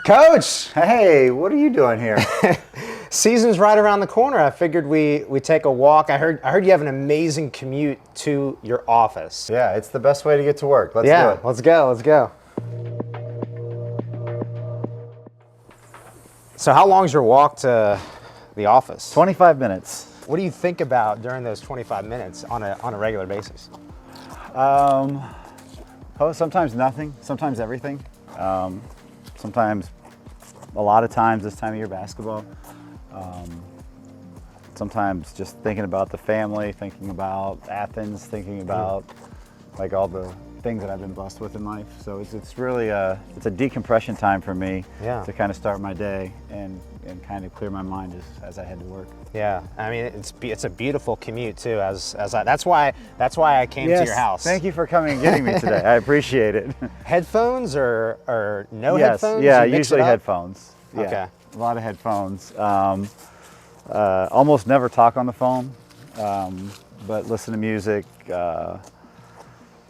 Coach! Hey, what are you doing here? Season's right around the corner. I figured we take a walk. I heard you have an amazing commute to your office. Yeah, it's the best way to get to work. Let's do it. Let's go. So how long's your walk to the office? 25 minutes. What do you think about during those 25 minutes on a regular basis? Sometimes nothing, sometimes everything. Sometimes, a lot of times this time of year, basketball. Sometimes just thinking about the family, thinking about Athens, thinking about like all the things that I've been blessed with in life. So it's really it's a decompression time for me to kind of start my day and kind of clear my mind as I head to work. Yeah, I mean it's a beautiful commute too. That's why I came to your house. Thank you for coming and getting me today. I appreciate it. Headphones or no headphones? Yeah, usually headphones. Yeah, okay. A lot of headphones. Almost never talk on the phone, but listen to music.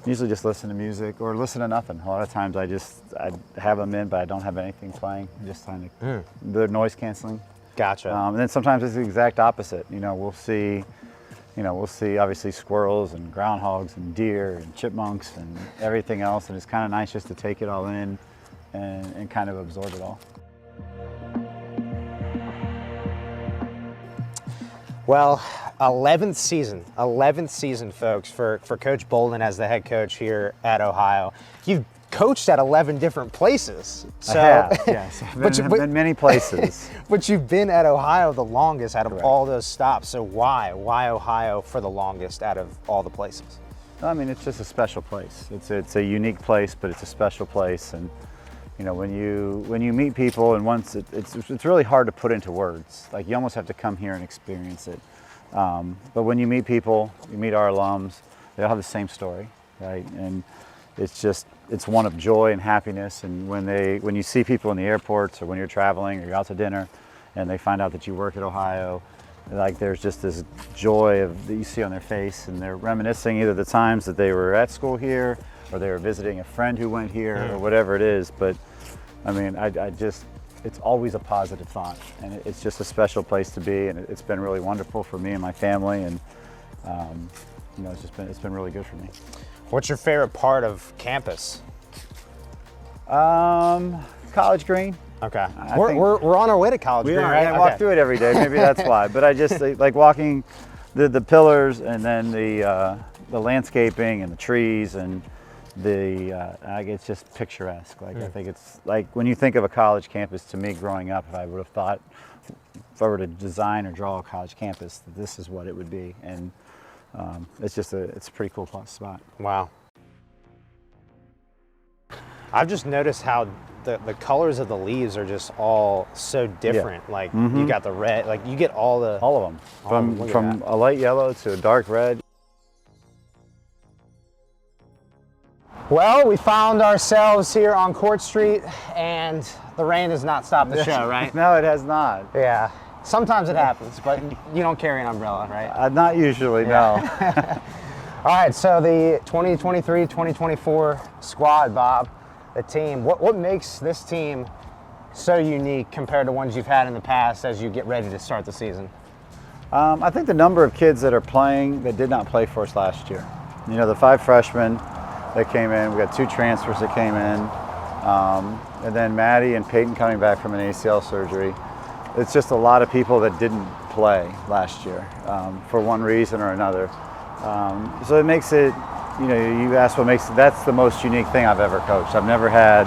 Usually just listen to music or listen to nothing. A lot of times I have them in, but I don't have anything playing. I'm just trying to, they're noise canceling. Gotcha. And then sometimes it's the exact opposite. We'll see obviously squirrels and groundhogs and deer and chipmunks and everything else. And it's kind of nice just to take it all in and kind of absorb it all. Well, 11th season, folks, for Coach Boldon as the head coach here at Ohio. You've coached at 11 different places. So, I have, yes. I've been many places. But you've been at Ohio the longest out of all those stops. So why Ohio for the longest out of all the places? I mean, it's just a special place. It's a unique place, but it's a special place. And when you meet people, and once it's really hard to put into words. Like you almost have to come here and experience it. But when you meet people, you meet our alums, they all have the same story, right? And it's one of joy and happiness. And when you see people in the airports or when you're traveling or you're out to dinner, and they find out that you work at Ohio, like there's just this joy that you see on their face, and they're reminiscing either the times that they were at school here, or they were visiting a friend who went here, or whatever it is. But I mean, it's always a positive thought, and it's just a special place to be, and it's been really wonderful for me and my family, and it's been really good for me. What's your favorite part of campus? College Green. Okay, we're on our way to College Green, right? I walk through it every day. Maybe that's why. But I just like walking the pillars, and then the landscaping and the trees, and it's just picturesque. Like I think it's like when you think of a college campus, to me growing up, if I would have thought, if I were to design or draw a college campus, that this is what it would be. And it's a pretty cool spot. Wow. I've just noticed how the colors of the leaves are just all so different. Yeah. Like you got the red, like you get all of them, from a light yellow to a dark red. Well, we found ourselves here on Court Street, and the rain has not stopped the show, right? No, it has not. Yeah. Sometimes it happens, but you don't carry an umbrella, right? Not usually, no. All right, so the 2023-2024 squad, Bob, the team, what makes this team so unique compared to ones you've had in the past as you get ready to start the season? I think the number of kids that are playing that did not play for us last year. The 5 freshmen that came in, we got 2 transfers that came in, and then Maddie and Peyton coming back from an ACL surgery. It's just a lot of people that didn't play last year for one reason or another. So it makes it, you asked what makes it, that's the most unique thing I've ever coached. I've never had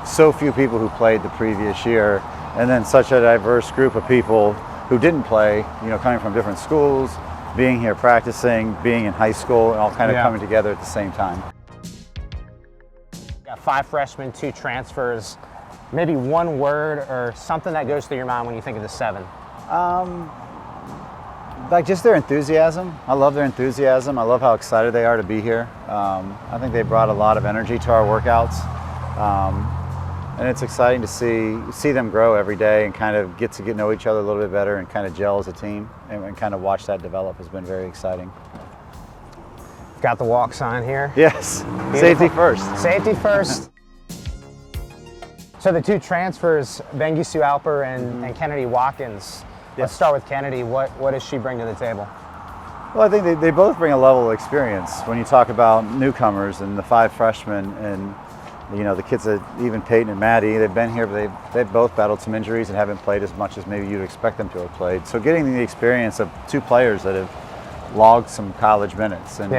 so few people who played the previous year, and then such a diverse group of people who didn't play, coming from different schools, being here practicing, being in high school, and all kind of coming together at the same time. Got 5 freshmen, 2 transfers. Maybe one word or something that goes through your mind when you think of the 7. Like just their enthusiasm. I love their enthusiasm. I love how excited they are to be here. I think they brought a lot of energy to our workouts. And it's exciting to see them grow every day and kind of get to know each other a little bit better and kind of gel as a team and kind of watch that develop has been very exciting. Got the walk sign here. Yes, Beautiful. Safety first. Safety first. So the two transfers, Bengisu Alper and Kennedy Watkins. Let's start with Kennedy. What does she bring to the table? Well, I think they both bring a level of experience. When you talk about newcomers and the 5 freshmen and the kids that even Peyton and Maddie, they've been here, but they've both battled some injuries and haven't played as much as maybe you'd expect them to have played. So getting the experience of 2 players that have logged some college minutes, and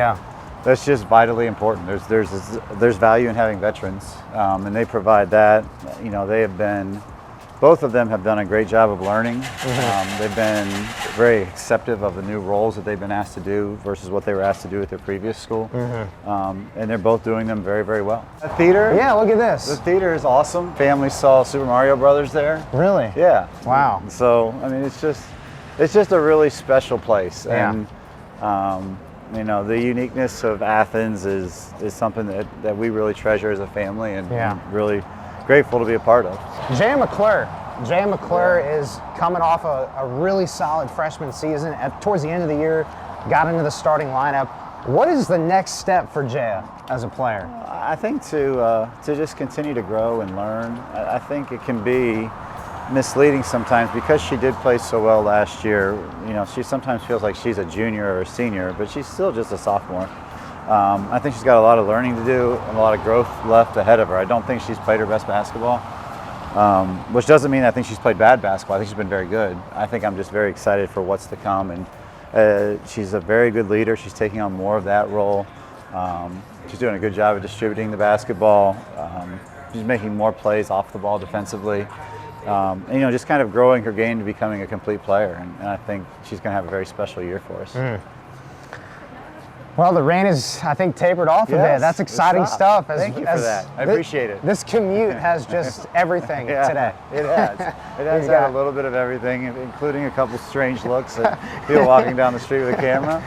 that's just vitally important. There's value in having veterans, and they provide that. They have been. Both of them have done a great job of learning. They've been very accepting of the new roles that they've been asked to do versus what they were asked to do at their previous school. And they're both doing them very, very well. The theater? Yeah, look at this. The theater is awesome. Family saw Super Mario Brothers there. Really? Yeah. Wow. So, I mean, it's just a really special place. Yeah. And, the uniqueness of Athens is something that we really treasure as a family and really grateful to be a part of. Jay McClure is coming off a really solid freshman season. Towards the end of the year, got into the starting lineup. What is the next step for Jay as a player? I think to just continue to grow and learn. I think it can be misleading sometimes because she did play so well last year. She sometimes feels like she's a junior or a senior, but she's still just a sophomore. I think she's got a lot of learning to do and a lot of growth left ahead of her. I don't think she's played her best basketball, which doesn't mean I think she's played bad basketball. I think she's been very good. I think I'm just very excited for what's to come, and she's a very good leader. She's taking on more of that role. She's doing a good job of distributing the basketball. She's making more plays off the ball defensively. And, just kind of growing her game to becoming a complete player, and I think she's going to have a very special year for us. Well, the rain is, I think, tapered off a bit. That's exciting stuff. Thank you for that. I appreciate it. This commute has just everything today. It has. It has had a little bit of everything, including a couple strange looks at people walking down the street with a camera.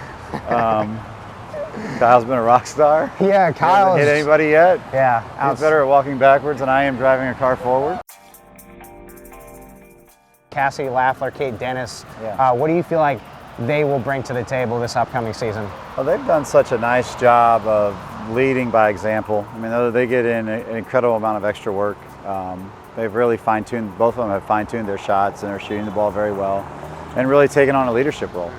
Kyle's been a rock star. Yeah, Kyle hasn't hit anybody yet. Yeah. He's better at walking backwards than I am driving a car forward. Cassie Laffler, Kate Dennis. Yeah. What do you feel like they will bring to the table this upcoming season? Well, they've done such a nice job of leading by example. I mean, they get in an incredible amount of extra work. They've really fine-tuned, both of them have fine-tuned their shots and are shooting the ball very well and really taken on a leadership role.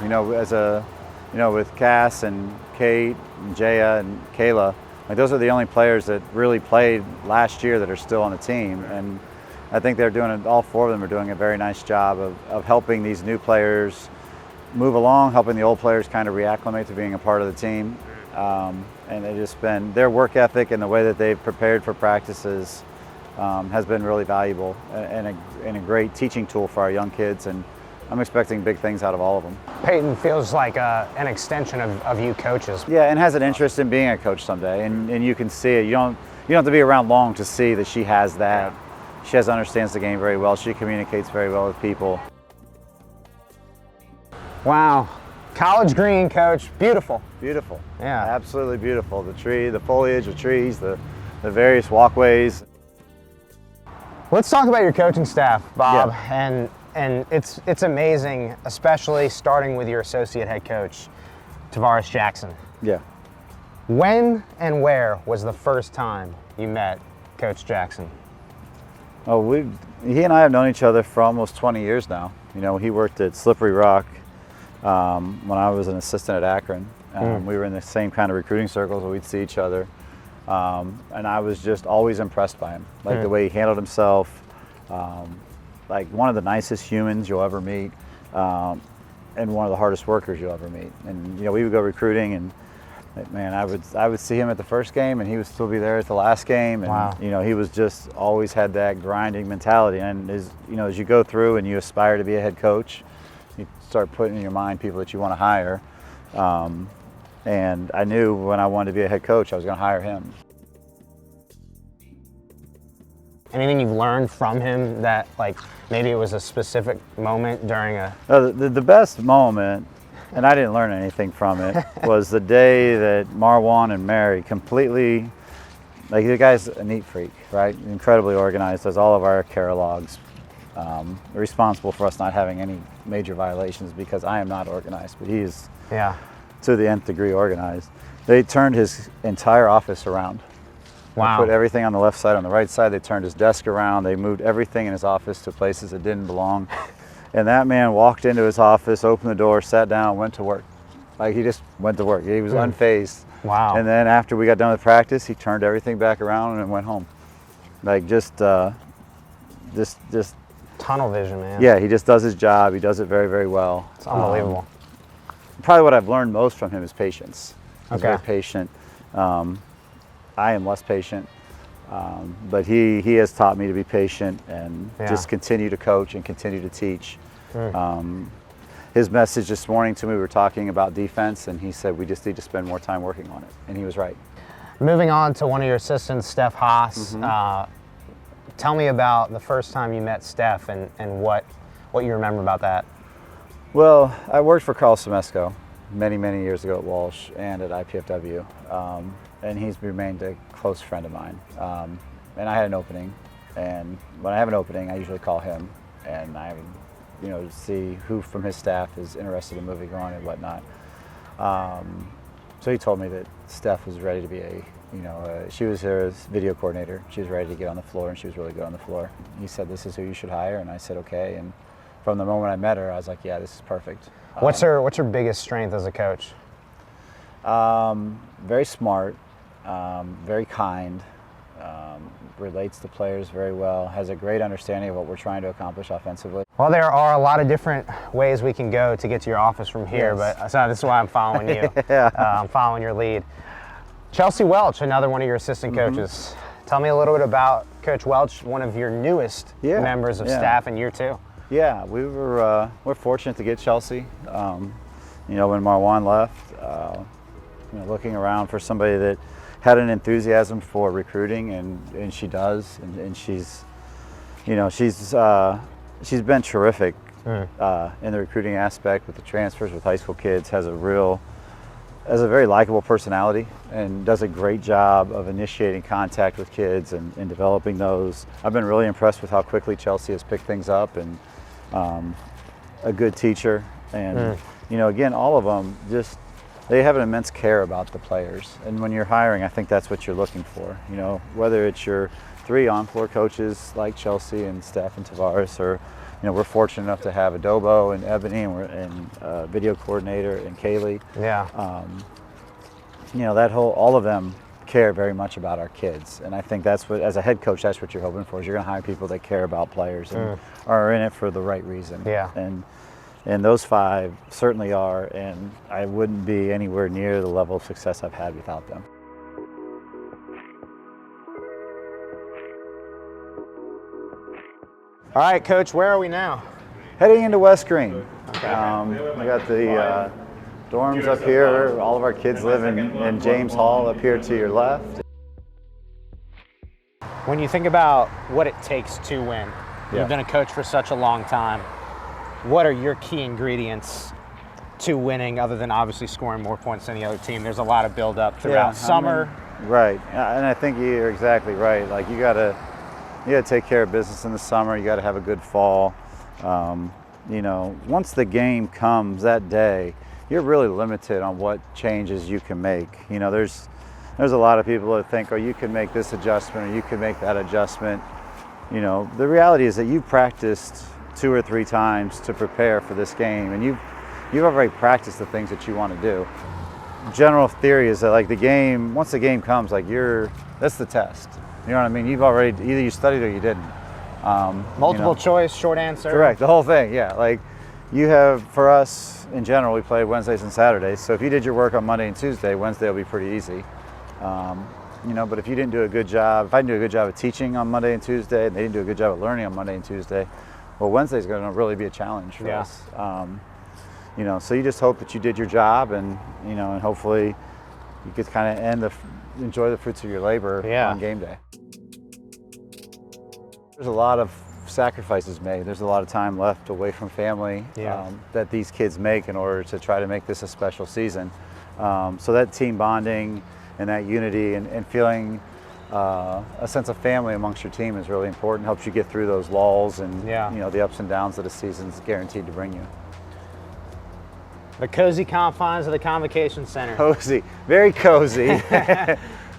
With Cass and Kate and Jaya and Kayla, those are the only players that really played last year that are still on the team. And I think they're doing it, all 4 of them are doing a very nice job of helping these new players move along, helping the old players kind of reacclimate to being a part of the team. And they've just been, their work ethic and the way that they've prepared for practices has been really valuable and a great teaching tool for our young kids. And I'm expecting big things out of all of them. Peyton feels like an extension of you coaches. Yeah, and has an interest in being a coach someday. And you can see it. You don't have to be around long to see that she has that. She understands the game very well. She communicates very well with people. Wow. College green, Coach. Beautiful. Beautiful. Yeah. Absolutely beautiful. The tree, the foliage, the trees, the various walkways. Let's talk about your coaching staff, Bob. Yeah. And it's amazing, especially starting with your associate head coach, Tavares Jackson. Yeah. When and where was the first time you met Coach Jackson? Oh, he and I have known each other for almost 20 years now. He worked at Slippery Rock when I was an assistant at Akron. We were in the same kind of recruiting circles where we'd see each other. And I was just always impressed by him, the way he handled himself, like one of the nicest humans you'll ever meet, and one of the hardest workers you'll ever meet. And we would go recruiting, and man, I would see him at the first game, and he would still be there at the last game. And wow. He was just always had that grinding mentality. And as you go through and you aspire to be a head coach, you start putting in your mind people that you want to hire. And I knew when I wanted to be a head coach, I was going to hire him. Anything you've learned from him that, maybe it was a specific moment during a... The best moment, and I didn't learn anything from it, was the day that Marwan and Mary completely, the guy's a neat freak, right? Incredibly organized, does all of our care logs. Responsible for us not having any major violations because I am not organized, but he is to the nth degree organized. They turned his entire office around Wow. They put everything on the left side, on the right side. They turned his desk around. They moved everything in his office to places that didn't belong. And that man walked into his office, opened the door, sat down, went to work. Like, he just went to work. He was unfazed. Wow. And then after we got done with practice, he turned everything back around and went home. Like, just tunnel vision, man. yeah, he just does his job. He does it very, very well. It's unbelievable. Probably what I've learned most from him is patience. He's Okay. very patient. I am less patient, but he has taught me to be patient and just continue to coach and continue to teach. His message this morning to me, we were talking about defense, and he said we just need to spend more time working on it, and he was right. Moving on to one of your assistants, Steph Haas. Tell me about the first time you met Steph and what you remember about that. Well, I worked for Carl Semesco many, many years ago at Walsh and at IPFW, and he's remained a close friend of mine. And I had an opening, and when I have an opening, I usually call him, and I, to see who from his staff is interested in moving on and whatnot. So he told me that Steph was ready to be she was there as video coordinator. She was ready to get on the floor, and she was really good on the floor. He said, "This is who you should hire," and I said, "Okay." And from the moment I met her, I was like, "Yeah, this is perfect." What's her biggest strength as a coach? Very smart, very kind, relates to players very well, has a great understanding of what we're trying to accomplish offensively. Well, there are a lot of different ways we can go to get to your office from here, but so this is why I'm following you. I'm following your lead. Chelsea Welch, another one of your assistant coaches. Tell me a little bit about Coach Welch, one of your newest members of staff in year 2. Yeah, we're fortunate to get Chelsea. When Marwan left, looking around for somebody that had an enthusiasm for recruiting, and she does, and she's been terrific in the recruiting aspect with the transfers with high school kids. Has a very likable personality and does a great job of initiating contact with kids and developing those. I've been really impressed with how quickly Chelsea has picked things up, and a good teacher. And again, all of them they have an immense care about the players. And when you're hiring, I think that's what you're looking for. Whether it's your 3 on-floor coaches like Chelsea and Steph and Tavares, or we're fortunate enough to have Adobo and Ebony and video coordinator and Kaylee. Yeah. All of them care very much about our kids, and I think that's what, as a head coach, that's what you're hoping for. Is you're going to hire people that care about players and are in it for the right reason. Yeah. And those 5 certainly are, and I wouldn't be anywhere near the level of success I've had without them. All right, Coach, where are we now? Heading into West Green. Okay. We got the dorms up here. All of our kids live in James Hall up here to your left. When you think about what it takes to win, you've been a coach for such a long time. What are your key ingredients to winning, other than obviously scoring more points than the other team? There's a lot of build-up throughout summer. Right, and I think you're exactly right. Like, you gotta take care of business in the summer. You gotta have a good fall. Once the game comes that day, you're really limited on what changes you can make. There's a lot of people that think, oh, you can make this adjustment or you can make that adjustment. The reality is that you practiced 2 or 3 times to prepare for this game, and you've already practiced the things that you want to do. General theory is that, like, once the game comes, like, that's the test. You know what I mean? You've already, either you studied or you didn't. Multiple choice, short answer. Correct, the whole thing, yeah. Like, for us, in general, we play Wednesdays and Saturdays, so if you did your work on Monday and Tuesday, Wednesday will be pretty easy. But if you didn't do a good job, if I didn't do a good job of teaching on Monday and Tuesday, and they didn't do a good job of learning on Monday and Tuesday, well, Wednesday's going to really be a challenge for us. So you just hope that you did your job, and and hopefully you could kind of enjoy the fruits of your labor on game day. There's a lot of sacrifices made. There's a lot of time left away from family that these kids make in order to try to make this a special season. So that team bonding and that unity and feeling a sense of family amongst your team is really important. Helps you get through those lulls and the ups and downs that a season's guaranteed to bring you. The cozy confines of the Convocation Center. Cozy, very cozy.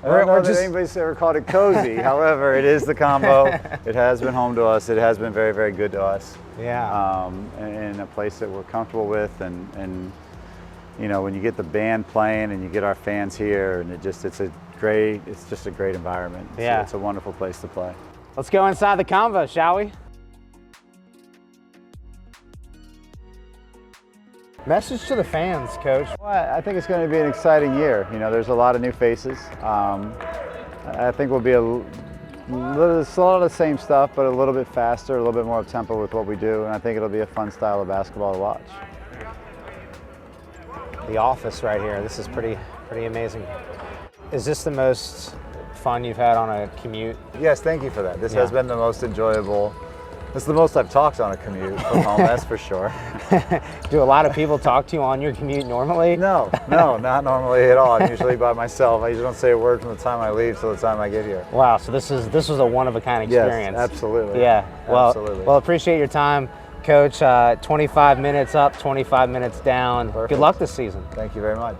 I don't know that anybody's ever called it cozy. However, it is the combo. It has been home to us. It has been very, very good to us. Yeah. And a place that we're comfortable with, and you know, when you get the band playing and you get our fans here, and it's just a great environment. Yeah. It's a wonderful place to play. Let's go inside the convo, shall we? Message to the fans, Coach. Well, I think it's going to be an exciting year. You know, there's a lot of new faces. I think we'll be it's a lot of the same stuff, but a little bit faster, a little bit more tempo with what we do, and I think it'll be a fun style of basketball to watch. The office right here. This is pretty amazing. Is this the most fun you've had on a commute? Yes, thank you for that. This has been the most enjoyable. It's the most I've talked on a commute from home, that's for sure. Do a lot of people talk to you on your commute normally? No, not normally at all. I'm usually by myself. I usually don't say a word from the time I leave till the time I get here. Wow, so this was a one-of-a-kind experience. Yes, absolutely. Yeah, well, absolutely. Well, appreciate your time, Coach. 25 minutes up, 25 minutes down. Perfect. Good luck this season. Thank you very much.